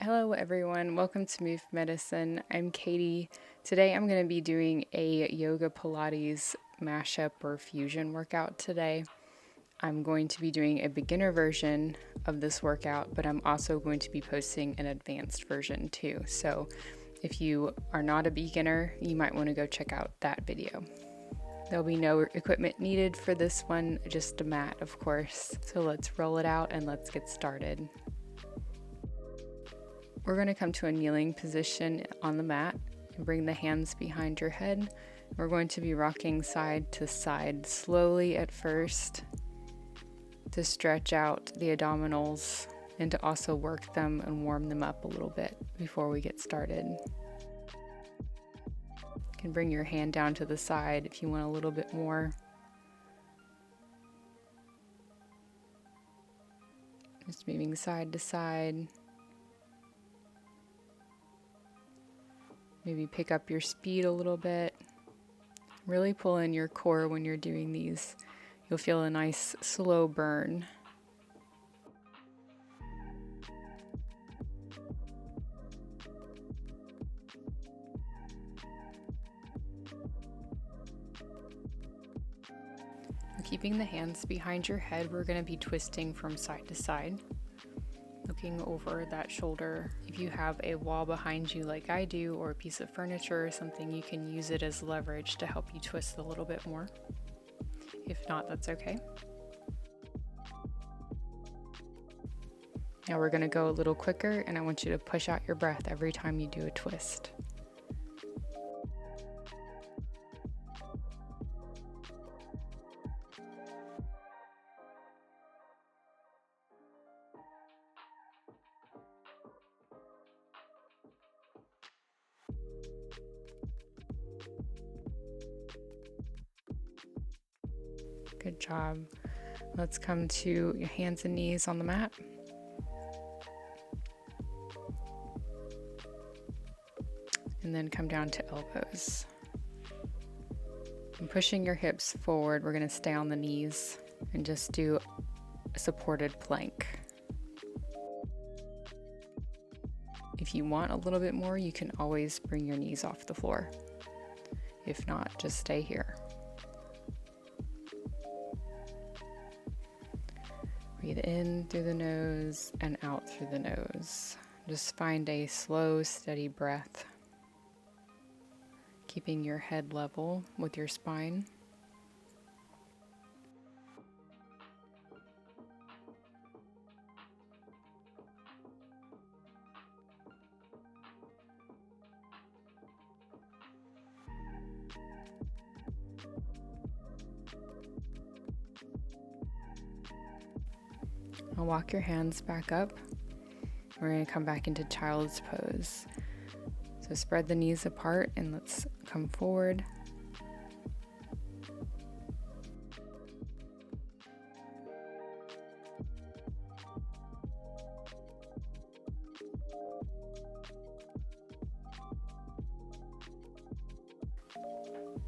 Hello everyone, welcome to Move Medicine. I'm Katie. Today I'm going to be doing a yoga Pilates mashup or fusion workout today. I'm going to be doing a beginner version of this workout, but I'm also going to be posting an advanced version too. So if you are not a beginner, you might want to go check out that video. There'll be no equipment needed for this one, just a mat, of course. So let's roll it out and let's get started. We're going to come to a kneeling position on the mat and bring the hands behind your head. We're going to be rocking side to side slowly at first to stretch out the abdominals and to also work them and warm them up a little bit before we get started. You can bring your hand down to the side if you want a little bit more. Just moving side to side. Maybe pick up your speed a little bit. Really pull in your core when you're doing these. You'll feel a nice slow burn. Keeping the hands behind your head, we're going to be twisting from side to side, looking over that shoulder. If you have a wall behind you like I do, or a piece of furniture or something, you can use it as leverage to help you twist a little bit more. If not, that's okay. Now we're going to go a little quicker, and I want you to push out your breath every time you do a twist. Good job. Let's come to your hands and knees on the mat. And then come down to elbows. And pushing your hips forward, we're going to stay on the knees and just do a supported plank. If you want a little bit more, you can always bring your knees off the floor. If not, just stay here. Breathe in through the nose and out through the nose. Just find a slow, steady breath, keeping your head level with your spine. Now walk your hands back up. We're going to come back into child's pose. So spread the knees apart and let's come forward.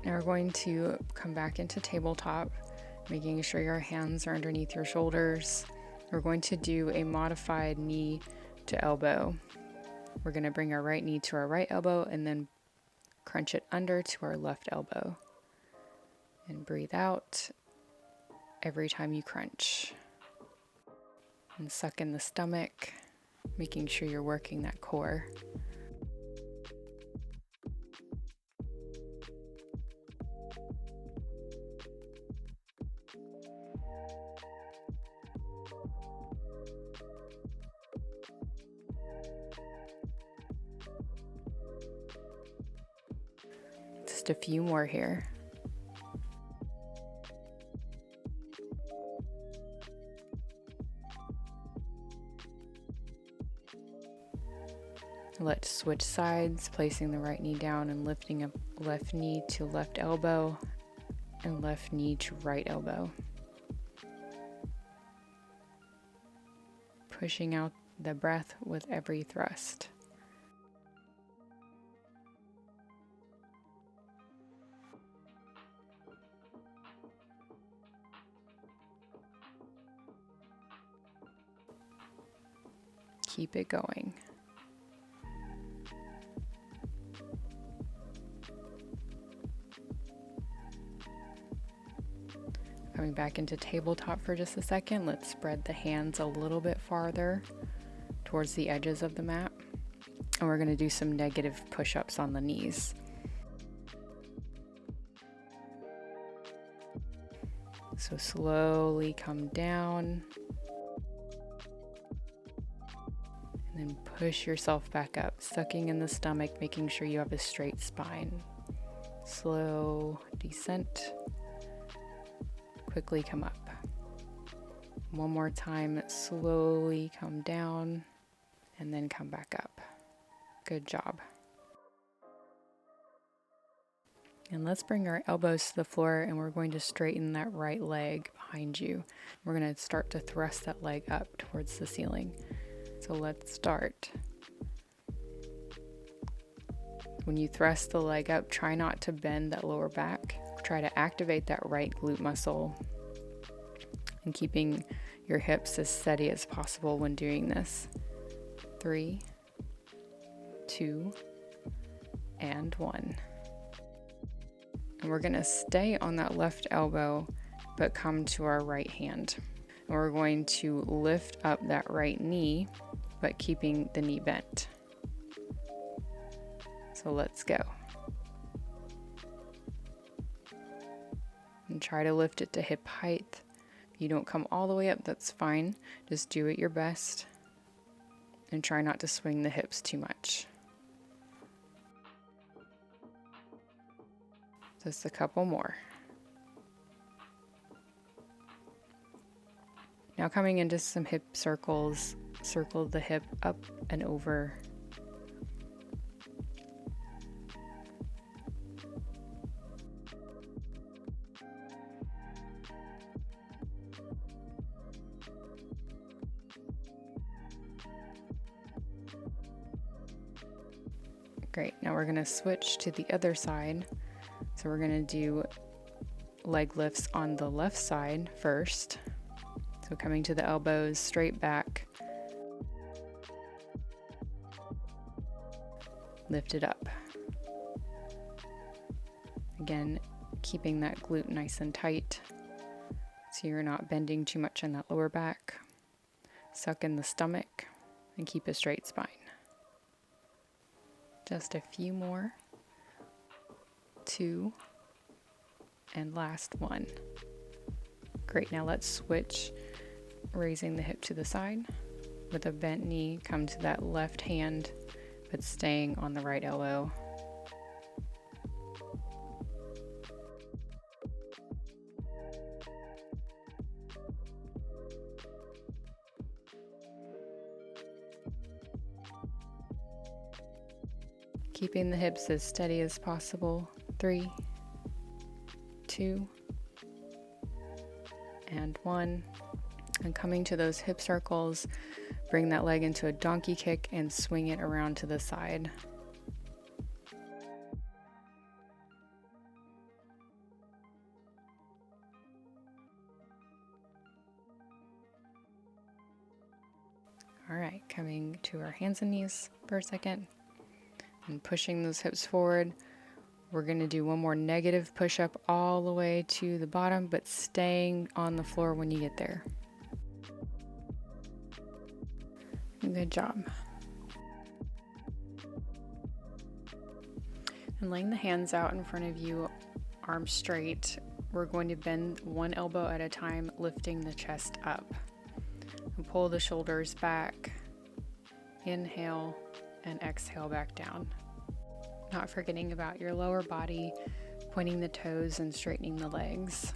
Now we're going to come back into tabletop, making sure your hands are underneath your shoulders. We're going to do a modified knee to elbow. We're going to bring our right knee to our right elbow and then crunch it under to our left elbow. And breathe out every time you crunch. And suck in the stomach, making sure you're working that core. Just a few more here. Let's switch sides, placing the right knee down and lifting up left knee to left elbow and left knee to right elbow. Pushing out the breath with every thrust. Keep it going. Coming back into tabletop for just a second, let's spread the hands a little bit farther towards the edges of the mat. And we're going to do some negative push-ups on the knees. So slowly come down. And then push yourself back up, sucking in the stomach, making sure you have a straight spine. Slow descent. Quickly come up. One more time, slowly come down and then come back up. Good job. And let's bring our elbows to the floor and we're going to straighten that right leg behind you. We're going to start to thrust that leg up towards the ceiling. So let's start. When you thrust the leg up, try not to bend that lower back. Try to activate that right glute muscle and keeping your hips as steady as possible when doing this. 3, 2, and 1. And we're going to stay on that left elbow, but come to our right hand. And we're going to lift up that right knee, but keeping the knee bent. So let's go. And try to lift it to hip height. If you don't come all the way up, that's fine. Just do it your best. And try not to swing the hips too much. Just a couple more. Now coming into some hip circles, circle the hip up and over. Great, now we're going to switch to the other side. So we're going to do leg lifts on the left side first. So coming to the elbows, straight back. Lift it up. Again, keeping that glute nice and tight so you're not bending too much in that lower back. Suck in the stomach and keep a straight spine. Just a few more. 2, and last 1. Great, now let's switch, raising the hip to the side. With a bent knee, come to that left hand, but staying on the right elbow. Keeping the hips as steady as possible. 3, 2, and 1. And coming to those hip circles, bring that leg into a donkey kick and swing it around to the side. All right, coming to our hands and knees for a second and pushing those hips forward. We're going to do one more negative push-up all the way to the bottom, but staying on the floor when you get there. Good job. And laying the hands out in front of you, arms straight, we're going to bend one elbow at a time, lifting the chest up. And pull the shoulders back. Inhale and exhale back down. Not forgetting about your lower body, pointing the toes and straightening the legs.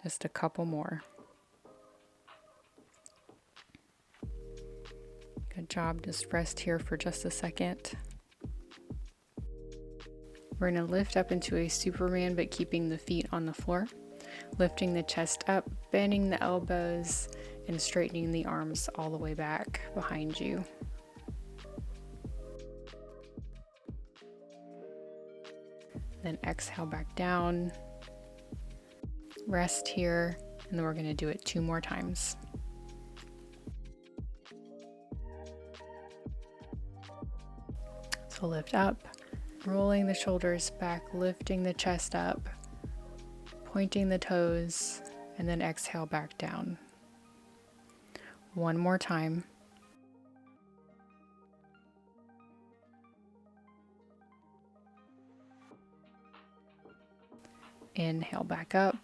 Just a couple more. Good job. Just rest here for just a second. We're going to lift up into a Superman, but keeping the feet on the floor. Lifting the chest up, bending the elbows, and straightening the arms all the way back behind you. then exhale back down. Rest here, and then we're going to do it 2 more times. So lift up, rolling the shoulders back, lifting the chest up, pointing the toes, and then exhale back down. 1 more time. Inhale back up.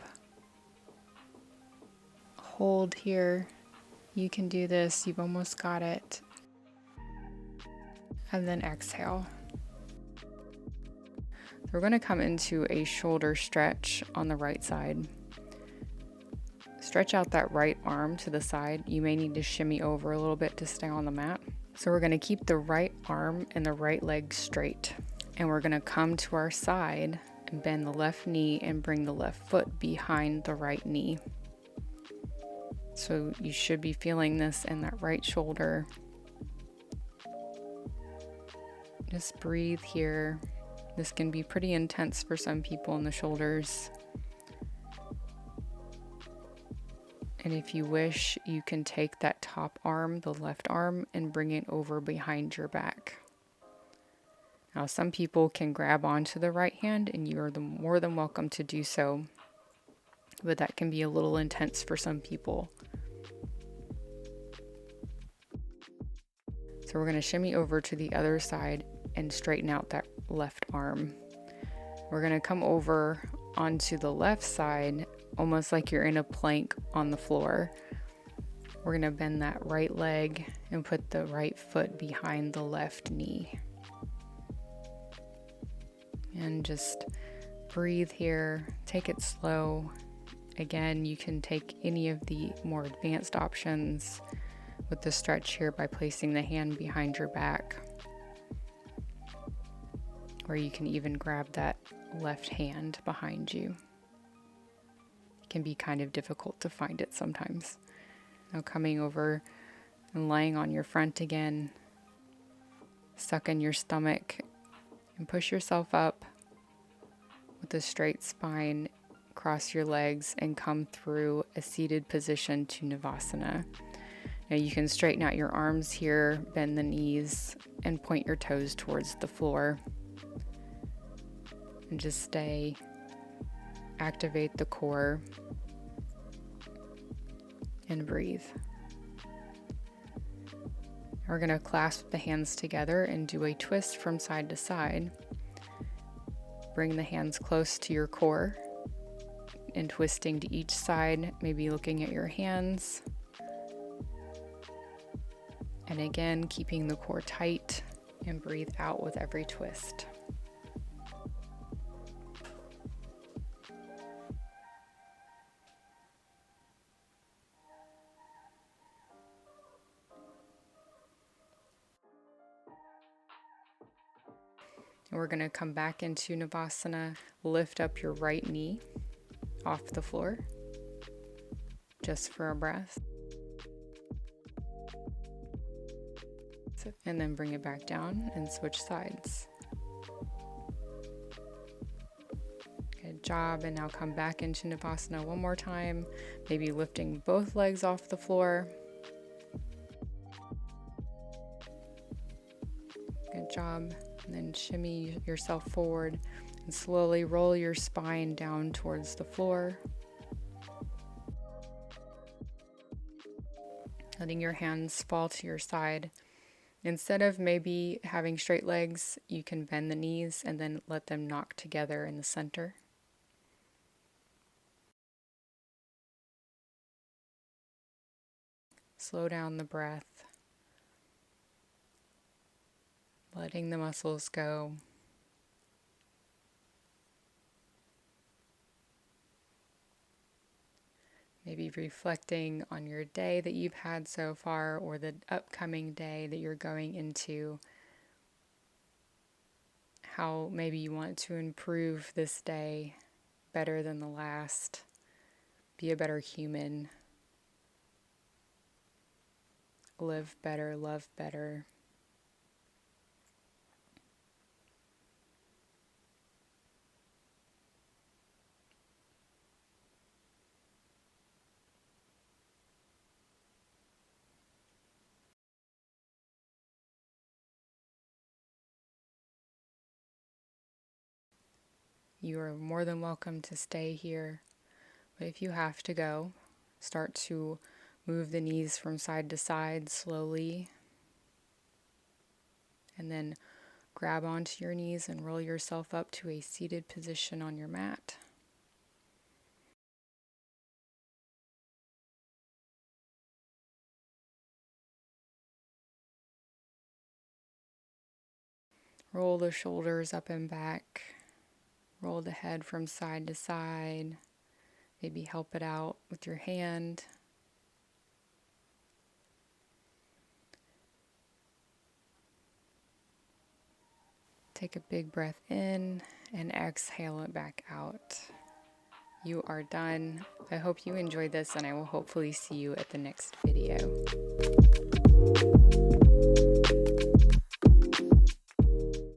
Hold here. You can do this. You've almost got it. And then exhale. So we're going to come into a shoulder stretch on the right side. Stretch out that right arm to the side. You may need to shimmy over a little bit to stay on the mat. So we're going to keep the right arm and the right leg straight. And we're going to come to our side and bend the left knee and bring the left foot behind the right knee. So you should be feeling this in that right shoulder. Just breathe here. This can be pretty intense for some people in the shoulders. And if you wish, you can take that top arm, the left arm, and bring it over behind your back. Now, some people can grab onto the right hand, and you are more than welcome to do so. But that can be a little intense for some people. So we're going to shimmy over to the other side and straighten out that left arm. We're going to come over onto the left side, almost like you're in a plank on the floor. We're going to bend that right leg and put the right foot behind the left knee. And just breathe here. Take it slow. Again, you can take any of the more advanced options with the stretch here by placing the hand behind your back. Or you can even grab that left hand behind you. It can be kind of difficult to find it sometimes. Now coming over and lying on your front again. Suck in your stomach and push yourself up with a straight spine. Cross your legs and come through a seated position to Navasana. Now you can straighten out your arms here, bend the knees, and point your toes towards the floor. And just stay. Activate the core. And breathe. We're going to clasp the hands together and do a twist from side to side. Bring the hands close to your core and twisting to each side, maybe looking at your hands. And again, keeping the core tight, and breathe out with every twist. And we're going to come back into Navasana. Lift up your right knee off the floor, just for a breath. And then bring it back down and switch sides. Good job. And now come back into Navasana one more time, maybe lifting both legs off the floor. Good job. And then shimmy yourself forward and slowly roll your spine down towards the floor. Letting your hands fall to your side. Instead of maybe having straight legs, you can bend the knees and then let them knock together in the center. Slow down the breath. Letting the muscles go. Maybe reflecting on your day that you've had so far or the upcoming day that you're going into. How maybe you want to improve this day better than the last. Be a better human. Live better, love better. you are more than welcome to stay here. But if you have to go, start to move the knees from side to side slowly. And then grab onto your knees and roll yourself up to a seated position on your mat. Roll the shoulders up and back. Roll the head from side to side. Maybe help it out with your hand. Take a big breath in and exhale it back out. You are done. I hope you enjoyed this, and I will hopefully see you at the next video.